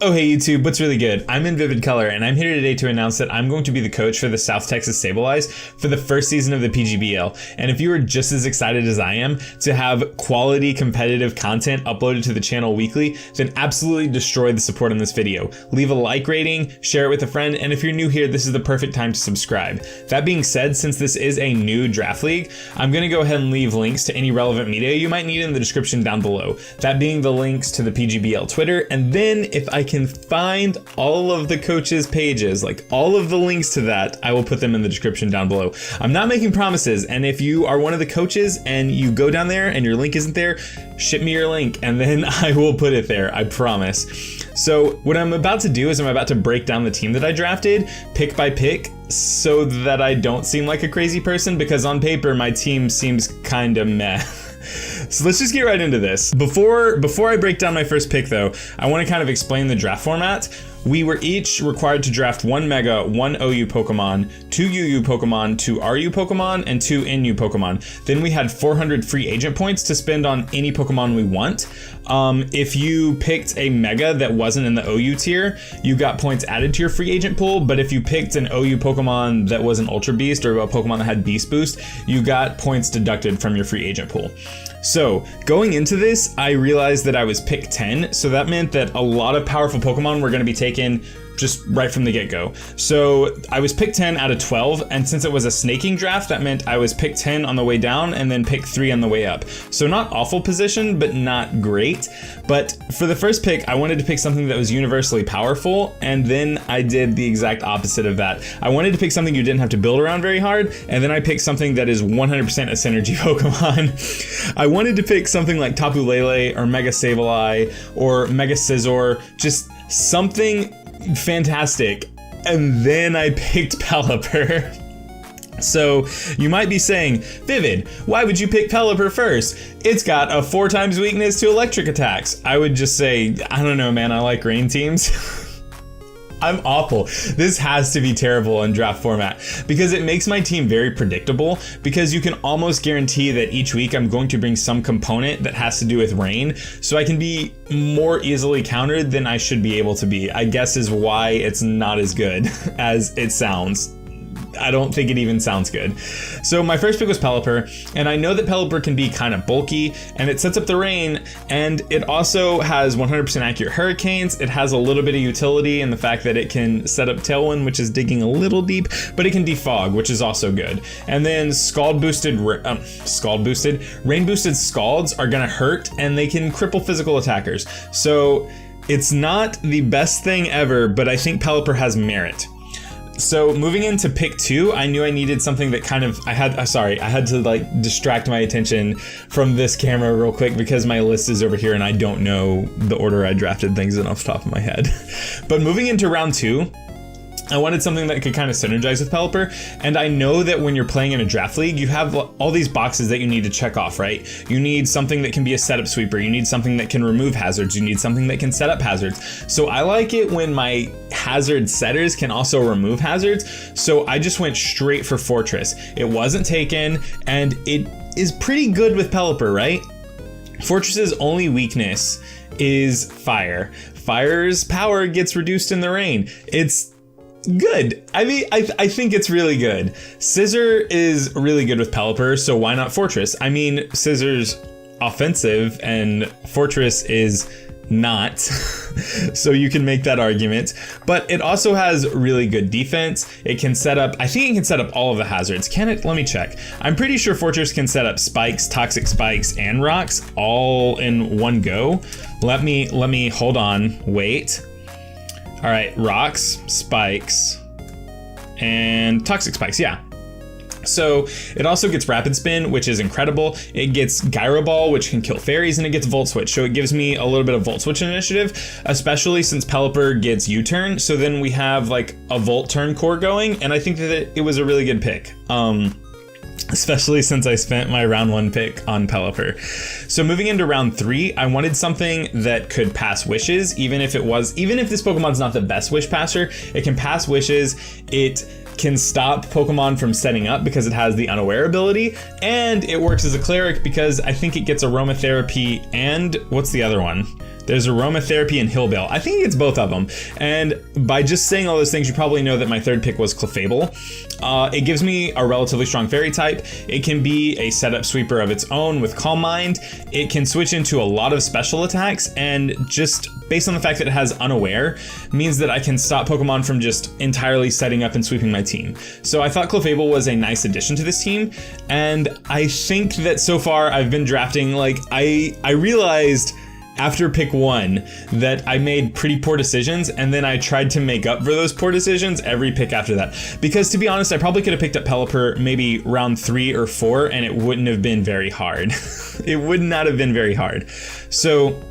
Oh hey YouTube, what's really good? I'm in Vivid Color and I'm here today to announce that I'm going to be the coach for the South Texas SABLEYES for the first season of the PGBL. And if you are just as excited as I am to have quality competitive content uploaded to the channel weekly, then absolutely destroy the support on this video. Leave a like rating, share it with a friend, and if you're new here, this is the perfect time to subscribe. That being said, since this is a new draft league, I'm going to go ahead and leave links to any relevant media you might need in the description down below. That being the links to the PGBL Twitter, and then if I can find all of the coaches' pages, like all of the links to that, I will put them in the description down below. I'm not making promises, and if you are one of the coaches and you go down there and your link isn't there, ship me your link and then I will put it there, I promise. So what I'm about to do is I'm about to break down the team that I drafted pick by pick so that I don't seem like a crazy person, because on paper my team seems kind of meh. So let's just get right into this. Before I break down my first pick though, I want to kind of explain the draft format. We were each required to draft 1 Mega, 1 OU Pokemon, 2 UU Pokemon, 2 RU Pokemon, and 2 NU Pokemon. Then we had 400 free agent points to spend on any Pokemon we want. If you picked a Mega that wasn't in the OU tier, you got points added to your free agent pool, but if you picked an OU Pokemon that was an Ultra Beast or a Pokemon that had Beast Boost, you got points deducted from your free agent pool. So going into this, I realized that I was pick 10, so that meant that a lot of powerful Pokemon were going to be taken just right from the get-go. So I was pick 10 out of 12, and since it was a snaking draft, that meant I was pick 10 on the way down and then pick 3 on the way up. So not awful position, but not great. But for the first pick, I wanted to pick something that was universally powerful, and then I did the exact opposite of that. I wanted to pick something you didn't have to build around very hard, and then I picked something that is 100% a synergy Pokemon. I wanted to pick something like Tapu Lele or Mega Sableye or Mega Scizor, just something fantastic, and then I picked Pelipper. So you might be saying, Vivid, why would you pick Pelipper first? It's got a 4 times weakness to electric attacks. I would just say, I don't know, man, I like rain teams. I'm awful. This has to be terrible in draft format because it makes my team very predictable, because you can almost guarantee that each week I'm going to bring some component that has to do with rain, so I can be more easily countered than I should be able to be, I guess is why it's not as good as it sounds. I don't think it even sounds good. So my first pick was Pelipper, and I know that Pelipper can be kind of bulky, and it sets up the rain, and it also has 100% accurate hurricanes. It has a little bit of utility in the fact that it can set up Tailwind, which is digging a little deep, but it can defog, which is also good. And then rain boosted Scalds are gonna hurt, and they can cripple physical attackers. So it's not the best thing ever, but I think Pelipper has merit. So moving into pick 2, I knew I needed something that kind of, I had to like distract my attention from this camera real quick because my list is over here and I don't know the order I drafted things in off the top of my head. But moving into round 2, I wanted something that could kind of synergize with Pelipper, and I know that when you're playing in a draft league, you have all these boxes that you need to check off, right? You need something that can be a setup sweeper, you need something that can remove hazards, you need something that can set up hazards. So I like it when my hazard setters can also remove hazards, so I just went straight for Fortress. It wasn't taken, and it is pretty good with Pelipper, right? Fortress's only weakness is fire. Fire's power gets reduced in the rain. It's good. I mean, I think it's really good. Scizor is really good with Pelipper, so why not Fortress? I mean, Scizor's offensive and Fortress is not, so you can make that argument. But it also has really good defense. It can set up, I think it can set up all of the hazards. Can it? Let me check. I'm pretty sure Fortress can set up spikes, toxic spikes, and rocks all in one go. Let me hold on, wait. All right, rocks, spikes, and toxic spikes, yeah. So it also gets Rapid Spin, which is incredible. It gets Gyro Ball, which can kill fairies, and it gets Volt Switch. So it gives me a little bit of Volt Switch initiative, especially since Pelipper gets U-Turn. So then we have like a Volt Turn core going, and I think that it was a really good pick. Especially since I spent my round 1 pick on Pelipper. So moving into round 3, I wanted something that could pass wishes, even if this Pokemon's not the best wish passer, it can pass wishes, it can stop Pokemon from setting up because it has the unaware ability, and it works as a cleric because I think it gets aromatherapy and what's the other one? there's aromatherapy and hillbale. I think it's both of them. And by just saying all those things, you probably know that my third pick was Clefable. It gives me a relatively strong fairy type. It can be a setup sweeper of its own with Calm Mind. It can switch into a lot of special attacks, and just based on the fact that it has Unaware means that I can stop Pokemon from just entirely setting up and sweeping my team. So I thought Clefable was a nice addition to this team, and I think that so far I've been drafting, like, I realized after pick 1 that I made pretty poor decisions, and then I tried to make up for those poor decisions every pick after that. Because to be honest, I probably could have picked up Pelipper maybe round 3 or 4, and it wouldn't have been very hard. It would not have been very hard. So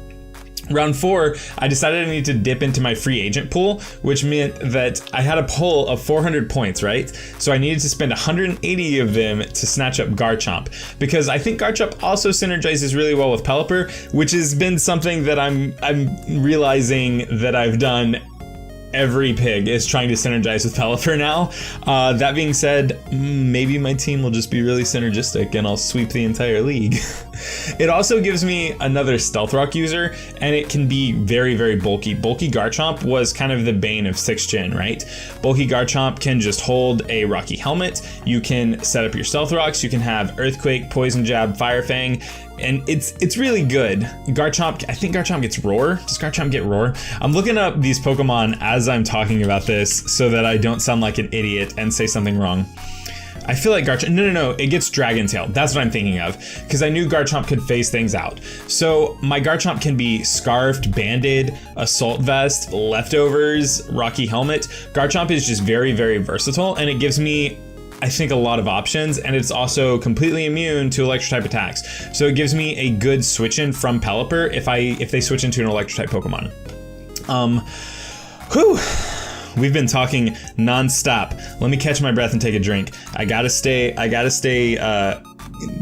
round 4, I decided I needed to dip into my free agent pool, which meant that I had a pull of 400 points, right? So I needed to spend 180 of them to snatch up Garchomp, because I think Garchomp also synergizes really well with Pelipper, which has been something that I'm realizing that I've done. Every pig is trying to synergize with Pelipper now. That being said, maybe my team will just be really synergistic and I'll sweep the entire league. It also gives me another Stealth Rock user, and it can be very, very bulky. Bulky Garchomp was kind of the bane of 6th gen, right? Bulky Garchomp can just hold a Rocky Helmet. You can set up your Stealth Rocks. You can have Earthquake, Poison Jab, Fire Fang. And it's really good. Garchomp, I think Garchomp gets Roar. Does Garchomp get Roar? I'm looking up these Pokemon as I'm talking about this so that I don't sound like an idiot and say something wrong. I feel like Garchomp, no, it gets Dragon Tail. That's what I'm thinking of, because I knew Garchomp could phase things out. So my Garchomp can be Scarfed, Banded, Assault Vest, Leftovers, Rocky Helmet. Garchomp is just very, very versatile, and it gives me, I think, a lot of options, and it's also completely immune to electric type attacks. So it gives me a good switch in from Pelipper if they switch into an electric type Pokemon. We've been talking non-stop. Let me catch my breath and take a drink. I gotta stay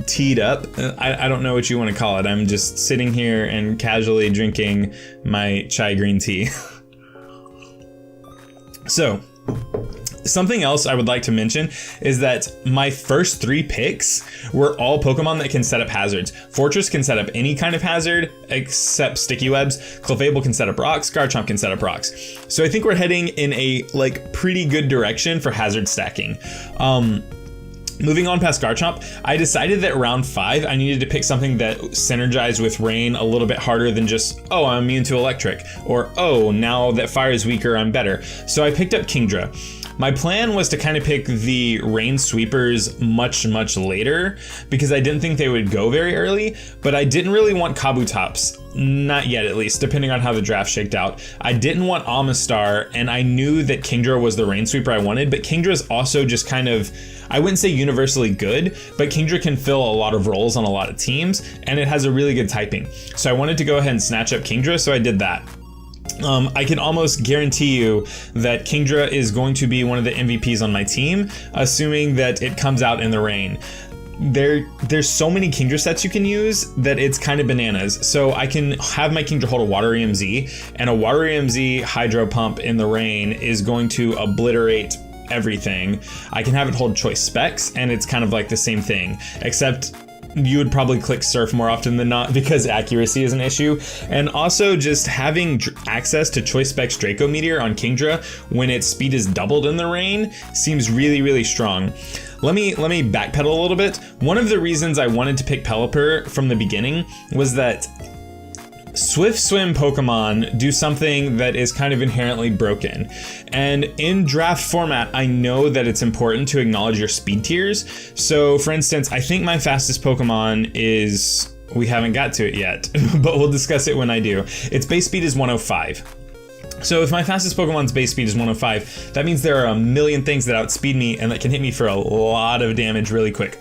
teed up. I don't know what you want to call it. I'm just sitting here and casually drinking my chai green tea. So, something else I would like to mention is that my first 3 picks were all Pokemon that can set up hazards. Fortress can set up any kind of hazard except sticky webs. Clefable can set up rocks. Garchomp can set up rocks. So I think we're heading in a pretty good direction for hazard stacking. Moving on past Garchomp, I decided that round 5 I needed to pick something that synergized with Rain a little bit harder than just, oh, I'm immune to electric, or oh, now that fire is weaker, I'm better. So I picked up Kingdra. My plan was to kind of pick the Rain Sweepers much, much later, because I didn't think they would go very early, but I didn't really want Kabutops. Not yet, at least, depending on how the draft shaked out. I didn't want Amistar, and I knew that Kingdra was the Rain Sweeper I wanted, but Kingdra is also just kind of, I wouldn't say universally good, but Kingdra can fill a lot of roles on a lot of teams, and it has a really good typing. So I wanted to go ahead and snatch up Kingdra, so I did that. I can almost guarantee you that Kingdra is going to be one of the MVPs on my team, assuming that it comes out in the rain. There's so many Kingdra sets you can use that it's kind of bananas. So I can have my Kingdra hold a Water EMZ, and a Water EMZ Hydro Pump in the rain is going to obliterate everything. I can have it hold Choice Specs, and it's kind of like the same thing, except you would probably click Surf more often than not because accuracy is an issue. And also just having access to Choice Specs Draco Meteor on Kingdra when its speed is doubled in the rain seems really, really strong. Let me backpedal a little bit. One of the reasons I wanted to pick Pelipper from the beginning was that Swift Swim Pokemon do something that is kind of inherently broken. And in draft format, I know that it's important to acknowledge your speed tiers. So for instance, I think my fastest Pokemon is, we haven't got to it yet, but we'll discuss it when I do. Its base speed is 105. So if my fastest Pokemon's base speed is 105, that means there are a million things that outspeed me and that can hit me for a lot of damage really quick.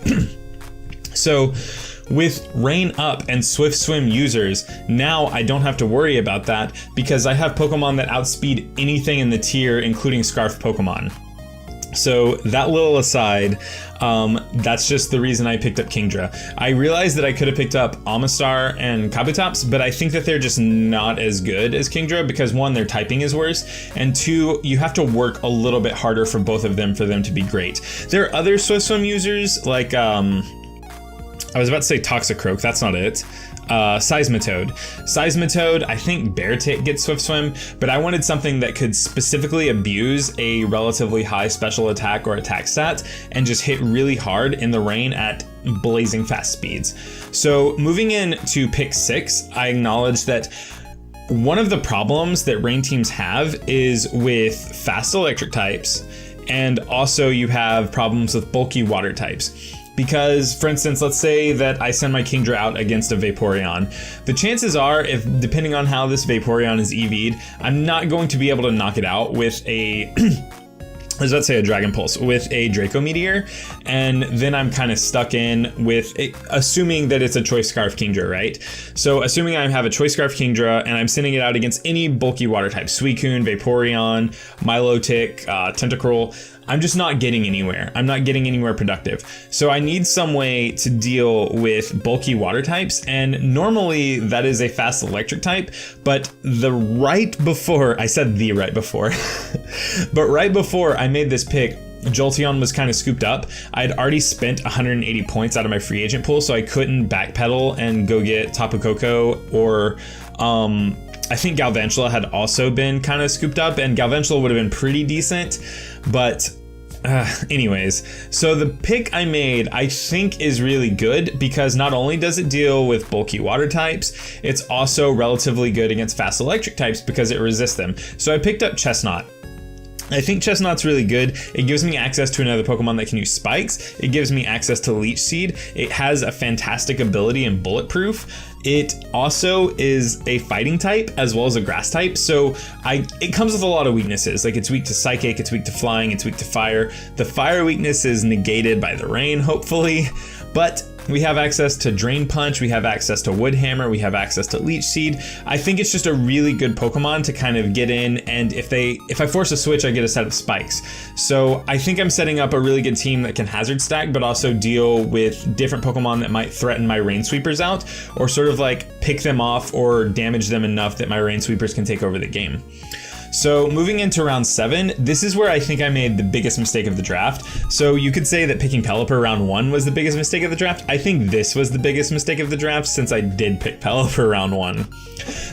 So with Rain Up and Swift Swim users, now I don't have to worry about that because I have Pokemon that outspeed anything in the tier, including Scarf Pokemon. So that little aside, that's just the reason I picked up Kingdra. I realized that I could have picked up Amistar and Kabutops, but I think that they're just not as good as Kingdra because 1, their typing is worse, and 2, you have to work a little bit harder for both of them for them to be great. There are other Swift Swim users like, I was about to say Toxicroak, that's not it. Seismitoad. Seismitoad, I think Beartic gets Swift Swim, but I wanted something that could specifically abuse a relatively high special attack or attack stat and just hit really hard in the rain at blazing fast speeds. So moving in to pick 6, I acknowledge that one of the problems that rain teams have is with fast electric types, and also you have problems with bulky water types. Because, for instance, let's say that I send my Kingdra out against a Vaporeon. The chances are, if depending on how this Vaporeon is EV'd, I'm not going to be able to knock it out with a let's say a Dragon Pulse with a Draco Meteor, and then I'm kind of stuck in with assuming that it's a Choice Scarf Kingdra, right? So assuming I have a Choice Scarf Kingdra and I'm sending it out against any bulky water type, Suicune, Vaporeon, Milotic, Tentacruel, I'm just not getting anywhere. I'm not getting anywhere productive. So I need some way to deal with bulky water types, and normally that is a fast electric type, but right before but right before I made this pick, Jolteon was kind of scooped up. I'd already spent 180 points out of my free agent pool, so I couldn't backpedal and go get Tapu Koko, or I think Galvantula had also been kind of scooped up, and Galvantula would have been pretty decent, but anyways, so the pick I made I think is really good because not only does it deal with bulky water types, it's also relatively good against fast electric types because it resists them. So I picked up Chestnut. I think Chestnut's really good. It gives me access to another Pokemon that can use spikes. It gives me access to Leech Seed. It has a fantastic ability in Bulletproof. It also is a fighting type as well as a grass type, so it comes with a lot of weaknesses. Like, it's weak to Psychic, it's weak to Flying, it's weak to Fire. The Fire weakness is negated by the rain, hopefully, but we have access to Drain Punch, we have access to Wood Hammer, we have access to Leech Seed. I think it's just a really good Pokemon to kind of get in, and if I force a switch, I get a set of spikes. So I think I'm setting up a really good team that can hazard stack, but also deal with different Pokemon that might threaten my Rain Sweepers out, or sort of like pick them off or damage them enough that my Rain Sweepers can take over the game. So moving into round 7, this is where I think I made the biggest mistake of the draft. So you could say that picking Pelipper round 1 was the biggest mistake of the draft. I think this was the biggest mistake of the draft since I did pick Pelipper round 1.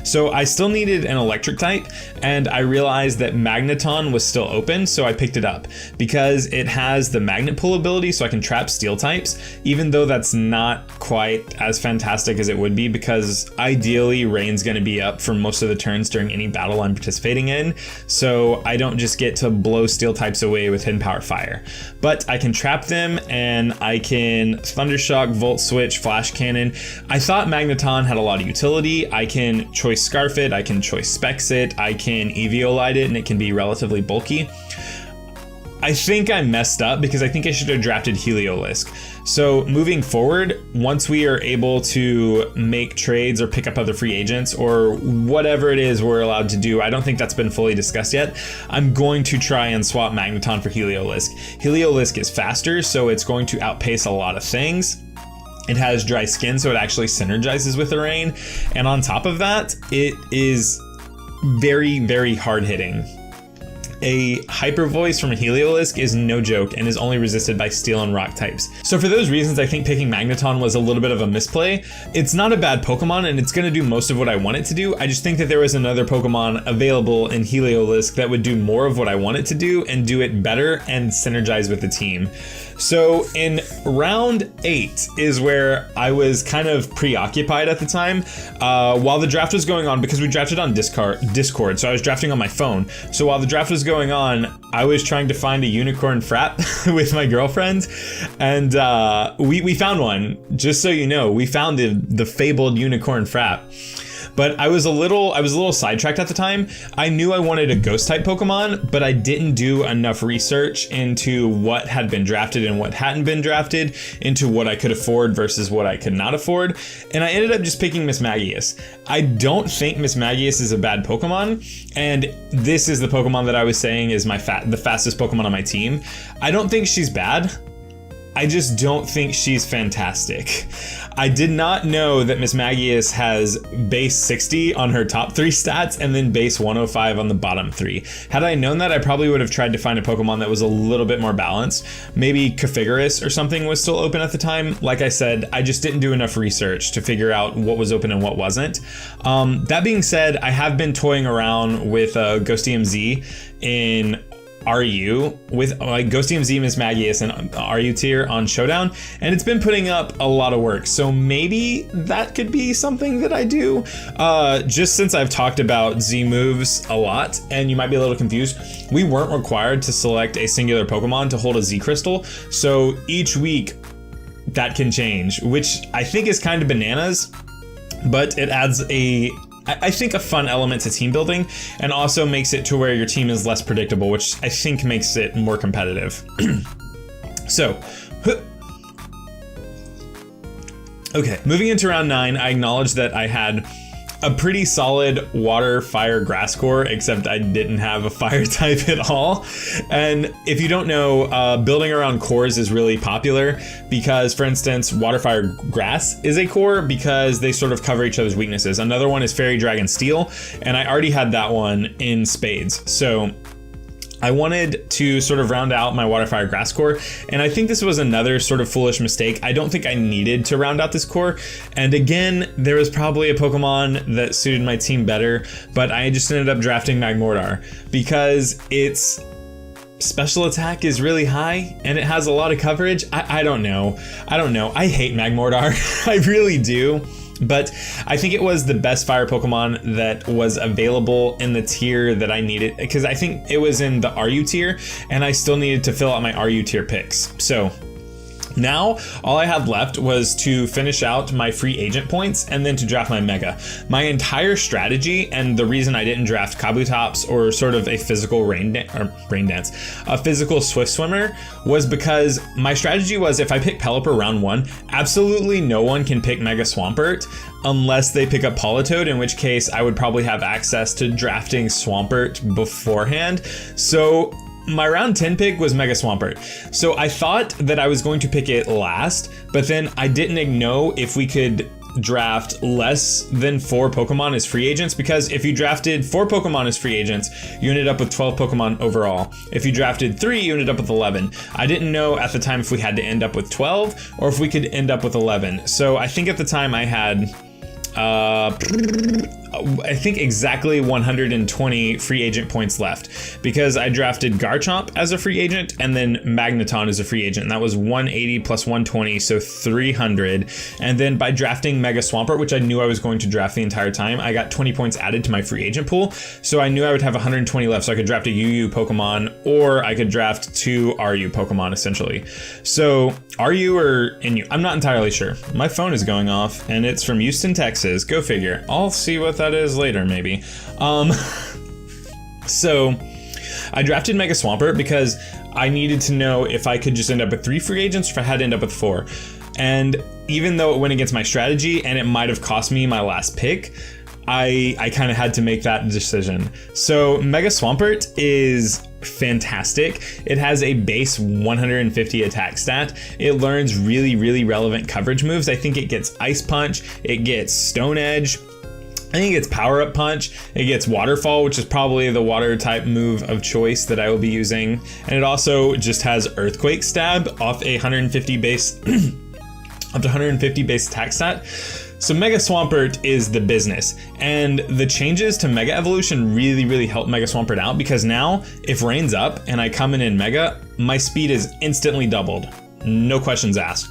So I still needed an electric type, and I realized that Magneton was still open, so I picked it up because it has the Magnet Pull ability, so I can trap steel types, even though that's not quite as fantastic as it would be because ideally Rain's going to be up for most of the turns during any battle I'm participating in, so I don't just get to blow steel types away with Hidden Power Fire. But I can trap them, and I can Thundershock, Volt Switch, Flash Cannon. I thought Magneton had a lot of utility. I can Choice Scarf it, I can Choice Specs it, I can Eviolite it, and it can be relatively bulky. I think I messed up because I think I should have drafted Heliolisk. So moving forward, once we are able to make trades or pick up other free agents or whatever it is we're allowed to do, I don't think that's been fully discussed yet, I'm going to try and swap Magneton for Heliolisk. Heliolisk is faster, so it's going to outpace a lot of things. It has dry skin, so it actually synergizes with the rain. And on top of that, it is very, very hard hitting. A Hyper Voice from a Heliolisk is no joke and is only resisted by Steel and Rock types. So for those reasons, I think picking Magneton was a little bit of a misplay. It's not a bad Pokemon and it's going to do most of what I want it to do. I just think that there was another Pokemon available in Heliolisk that would do more of what I want it to do and do it better and synergize with the team. So in round 8 is where I was kind of preoccupied at the time while the draft was going on, because we drafted on Discord, so I was drafting on my phone. So while the draft was going on, I was trying to find a unicorn frap with my girlfriend, and we found one. Just so you know, we found the fabled unicorn frap. But I was a little sidetracked at the time. I knew I wanted a ghost type Pokemon, but I didn't do enough research into what had been drafted and what hadn't been drafted, into what I could afford versus what I could not afford. And I ended up just picking Mismagius. I don't think Mismagius is a bad Pokemon, and this is the Pokemon that I was saying is the fastest Pokemon on my team. I don't think she's bad. I just don't think she's fantastic. I did not know that Mismagius has base 60 on her top 3 stats and then base 105 on the bottom 3. Had I known that, I probably would have tried to find a Pokemon that was a little bit more balanced. Maybe Cofagorus or something was still open at the time. Like I said, I just didn't do enough research to figure out what was open and what wasn't. That being said, I have been toying around with Ghostium Z in RU with like Ghostium Z, Mismagius, and RU tier on Showdown, and it's been putting up a lot of work. So maybe that could be something that I do. Just since I've talked about Z moves a lot, and you might be a little confused, we weren't required to select a singular Pokemon to hold a Z crystal. So each week that can change, which I think is kind of bananas, but it adds I think a fun element to team building, and also makes it to where your team is less predictable, which I think makes it more competitive. So, okay, moving into round 9, I acknowledge that I had a pretty solid water, fire, grass core, except I didn't have a fire type at all. And if you don't know, building around cores is really popular because, for instance, water, fire, grass is a core because they sort of cover each other's weaknesses. Another one is fairy, dragon, steel, and I already had that one in spades. So I wanted to sort of round out my water, fire, grass core, and I think this was another sort of foolish mistake. I don't think I needed to round out this core, and again, there was probably a Pokemon that suited my team better, but I just ended up drafting Magmortar because its special attack is really high and it has a lot of coverage. I don't know. I hate Magmortar. I really do. But I think it was the best fire Pokemon that was available in the tier that I needed, because I think it was in the RU tier and I still needed to fill out my RU tier picks. So now all I had left was to finish out my free agent points and then to draft my Mega. My entire strategy, and the reason I didn't draft Kabutops or sort of a physical a physical Swift Swimmer, was because my strategy was if I pick Pelipper round 1, absolutely no one can pick Mega Swampert unless they pick up Politoed, in which case I would probably have access to drafting Swampert beforehand. So my round 10 pick was Mega Swampert. So I thought that I was going to pick it last, but then I didn't know if we could draft less than 4 Pokemon as free agents, because if you drafted 4 Pokemon as free agents, you ended up with 12 Pokemon overall. If you drafted 3, you ended up with 11. I didn't know at the time if we had to end up with 12 or if we could end up with 11. So I think at the time I had I think exactly 120 free agent points left, because I drafted Garchomp as a free agent and then Magneton as a free agent, and that was 180 plus 120, so 300. And then by drafting Mega Swampert, which I knew I was going to draft the entire time, I got 20 points added to my free agent pool, so I knew I would have 120 left, so I could draft a UU Pokemon or I could draft 2 RU Pokemon essentially. So RU or NU, I'm not entirely sure. My phone is going off and it's from Houston, Texas. Go figure. I'll see what that is later, maybe. So I drafted Mega Swampert because I needed to know if I could just end up with 3 free agents or if I had to end up with 4. And even though it went against my strategy and it might have cost me my last pick, I kind of had to make that decision. So Mega Swampert is fantastic. It has a base 150 attack stat. It learns really, really relevant coverage moves. I think it gets Ice Punch, it gets Stone Edge, I think it gets Power Up Punch, it gets Waterfall, which is probably the water type move of choice that I will be using. And it also just has Earthquake Stab off a 150 base up to 150 base attack stat. So Mega Swampert is the business, and the changes to Mega Evolution really, really help Mega Swampert out, because now if Rain's up and I come in Mega, my speed is instantly doubled. No questions asked.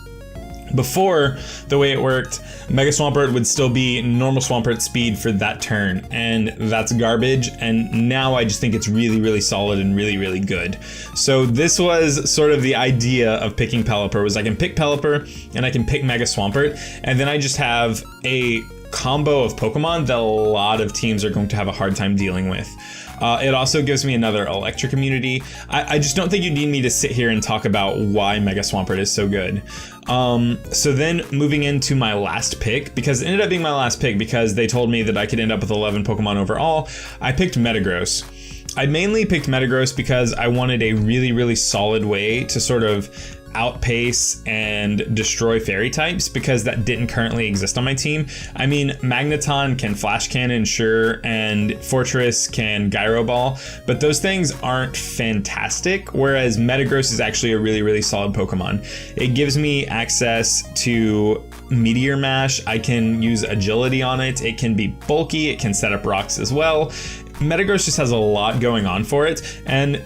Before, the way it worked, Mega Swampert would still be normal Swampert speed for that turn, and that's garbage, and now I just think it's really, really solid and really, really good. So this was sort of the idea of picking Pelipper, was I can pick Pelipper and I can pick Mega Swampert, and then I just have a combo of Pokemon that a lot of teams are going to have a hard time dealing with. It also gives me another electric immunity. I just don't think you need me to sit here and talk about why Mega Swampert is so good. So then moving into my last pick, because it ended up being my last pick because they told me that I could end up with 11 Pokemon overall, I picked Metagross. I mainly picked Metagross because I wanted a really, really solid way to sort of outpace and destroy fairy types, because that didn't currently exist on my team. I mean, Magneton can Flash Cannon, sure, and Fortress can Gyro Ball, but those things aren't fantastic, whereas Metagross is actually a really, really solid Pokemon. It gives me access to Meteor Mash, I can use Agility on it, it can be bulky, it can set up rocks as well. Metagross just has a lot going on for it, and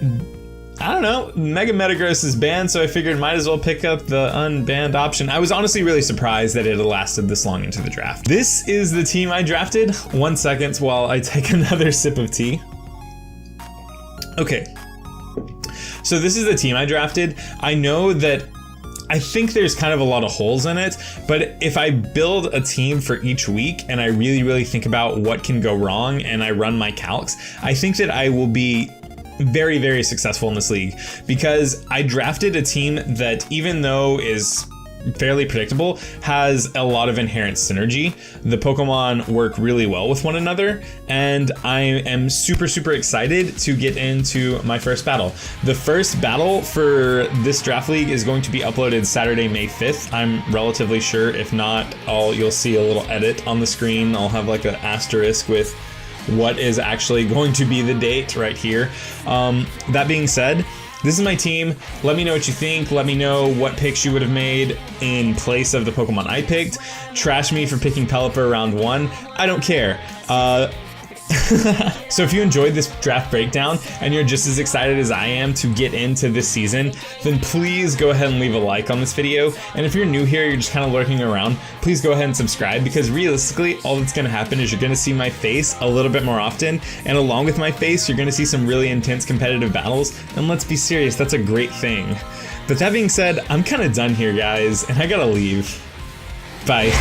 I don't know, Mega Metagross is banned, so I figured might as well pick up the unbanned option. I was honestly really surprised that it had lasted this long into the draft. This is the team I drafted. 1 second while I take another sip of tea. Okay, so this is the team I drafted. I know that I think there's kind of a lot of holes in it, but if I build a team for each week and I really, really think about what can go wrong and I run my calcs, I think that I will be very, very successful in this league, because I drafted a team that, even though is fairly predictable, has a lot of inherent synergy. The Pokemon work really well with one another, and I am super, super excited to get into my first battle. The first battle for this draft league is going to be uploaded Saturday, May 5th. I'm relatively sure. If not, you'll see a little edit on the screen. I'll have like an asterisk with what is actually going to be the date right here. That being said, this is my team. Let me know what you think. Let me know what picks you would have made in place of the Pokemon I picked. Trash me for picking Pelipper round 1. I don't care. So if you enjoyed this draft breakdown and you're just as excited as I am to get into this season, then please go ahead and leave a like on this video. And if you're new here, you're just kind of lurking around, please go ahead and subscribe, because realistically, all that's going to happen is you're going to see my face a little bit more often. And along with my face, you're going to see some really intense competitive battles. And let's be serious, that's a great thing. But that being said, I'm kind of done here, guys, and I gotta leave. Bye.